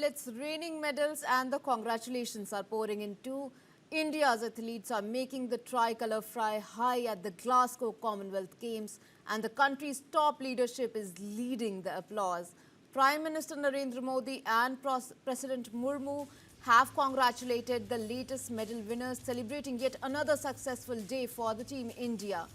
it's raining medals and the congratulations are pouring into. India's athletes are making the tricolour fly high at the Glasgow Commonwealth Games and the country's top leadership is leading the applause. Prime Minister Narendra Modi and President Murmu have congratulated the latest medal winners, celebrating yet another successful day for the Team India.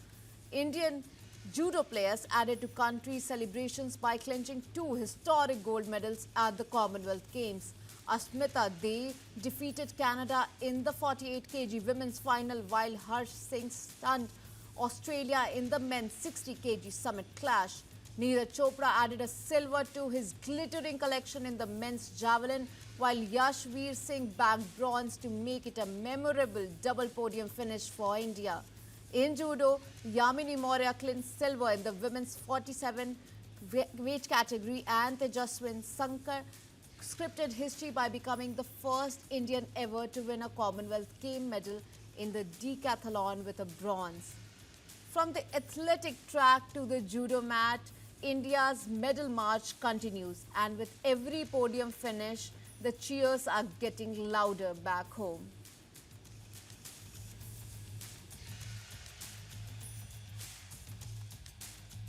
Indian judo players added to country's celebrations by clinching two historic gold medals at the Commonwealth Games. Asmita De defeated Canada in the 48 kg women's final, while Harsh Singh stunned Australia in the men's 60 kg summit clash. Neeraj Chopra added a silver to his glittering collection in the men's javelin, while Yashveer Singh bagged bronze to make it a memorable double podium finish for India. In judo, Yamini Maurya clinched silver in the women's 47 weight category, and Tejaswin Sankar scripted history by becoming the first Indian ever to win a Commonwealth Game medal in the decathlon with a bronze. From the athletic track to the judo mat, India's medal march continues, and with every podium finish, the cheers are getting louder back home.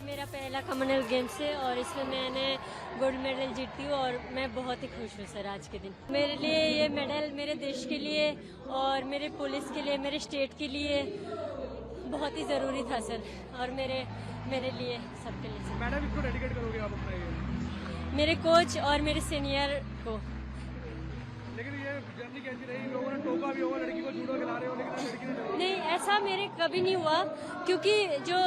मेरा पहला Commonwealth games है और इसमें मैंने gold medal जीती हूँ और मैं बहुत ही खुश हूँ सर आज के दिन। मेरे लिए ये मेडल मेरे देश के लिए और मेरे पुलिस के लिए, मेरे स्टेट के लिए बहुत ही ज़रूरी था सर, और मेरे लिए सबके लिए। मैडम, इसको डेडिकेट करोगे आप अपना ये? मेरे कोच और मेरे सीनियर को। लेकिन ये जर्नी कैसी रही? लोगों ने टोका भी होगा लड़की को जूडो खिला रहे हो, लेकिन लड़की ने नहीं, ऐसा मेरे कभी नहीं हुआ, क्योंकि जो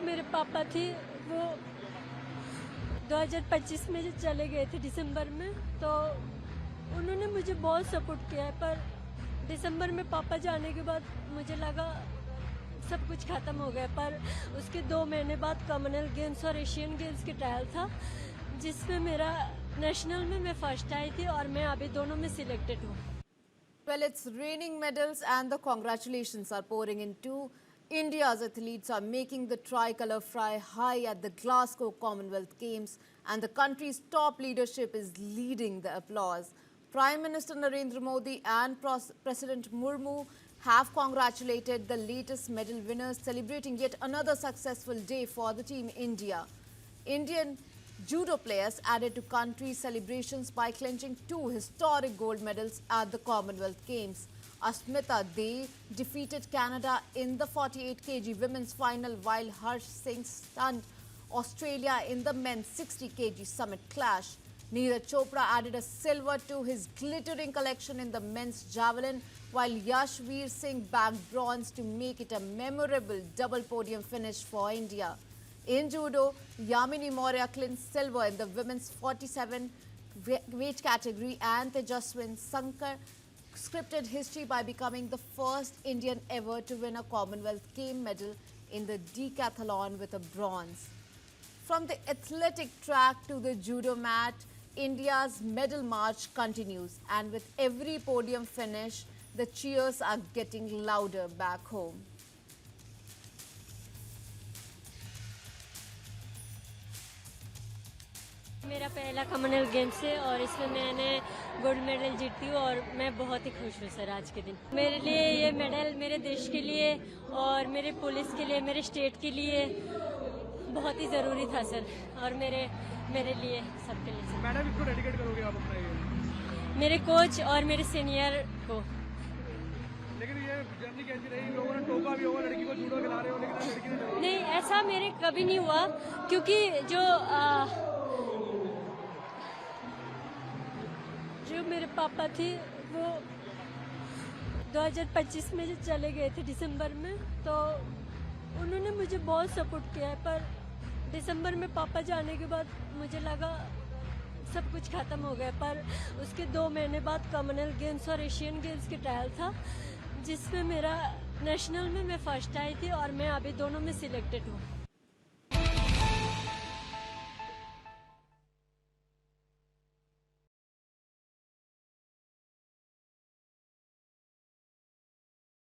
मेरे पापा थे वो 2025 में जो चले गए थे दिसंबर में, तो उन्होंने मुझे बहुत सपोर्ट किया है, पर दिसंबर में पापा जाने के बाद मुझे लगा सब कुछ खत्म हो गया। पर उसके 2 महीने बाद कॉमनवेल्थ गेम्स और एशियन गेम्स के ट्रायल था, जिसमें मेरा नेशनल में मैं फर्स्ट आई थी और मैं अभी दोनों में सिलेक्टेड हूँ। Well, it's raining medals and the congratulations are pouring into. India's athletes are making the tricolour fly high at the Glasgow Commonwealth Games and the country's top leadership is leading the applause. Prime Minister Narendra Modi and President Murmu have congratulated the latest medal winners, celebrating yet another successful day for the Team India. Indian judo players added to country's celebrations by clinching two historic gold medals at the Commonwealth Games. Asmita De defeated Canada in the 48 kg women's final, while Harsh Singh stunned Australia in the men's 60 kg summit clash. Neeraj Chopra added a silver to his glittering collection in the men's javelin, while Yashveer Singh bagged bronze to make it a memorable double podium finish for India. In judo, Yamini Maurya clinched silver in the women's 47 weight category, and Tejaswin Sankar scripted history by becoming the first Indian ever to win a Commonwealth Game medal in the decathlon with a bronze. From the athletic track to the judo mat, India's medal march continues, and with every podium finish, the cheers are getting louder back home. मेरा पहला Commonwealth games है और इसमें मैंने gold medal जीती हूँ और मैं बहुत ही खुश हूँ सर आज के दिन। मेरे लिए ये मेडल मेरे देश के लिए और मेरे पुलिस के लिए, मेरे स्टेट के लिए बहुत ही ज़रूरी था सर, और मेरे लिए सबके लिए। मैडम, इसको डेडिकेट करोगे आप अपना ये? मेरे कोच और मेरे सीनियर को। लेकिन ये जर्नी कैसी रही? लोगों ने टोका भी होगा लड़की को जूडो खिला रहे हो, लेकिन लड़की ने नहीं, ऐसा मेरे कभी नहीं हुआ, क्योंकि जो मेरे पापा थे वो 2025 में जो चले गए थे दिसंबर में, तो उन्होंने मुझे बहुत सपोर्ट किया है, पर दिसंबर में पापा जाने के बाद मुझे लगा सब कुछ खत्म हो गया। पर उसके 2 महीने बाद कॉमनवेल्थ गेम्स और एशियन गेम्स के ट्रायल था, जिसमें मेरा नेशनल में मैं फर्स्ट आई थी और मैं अभी दोनों में सिलेक्टेड हूँ।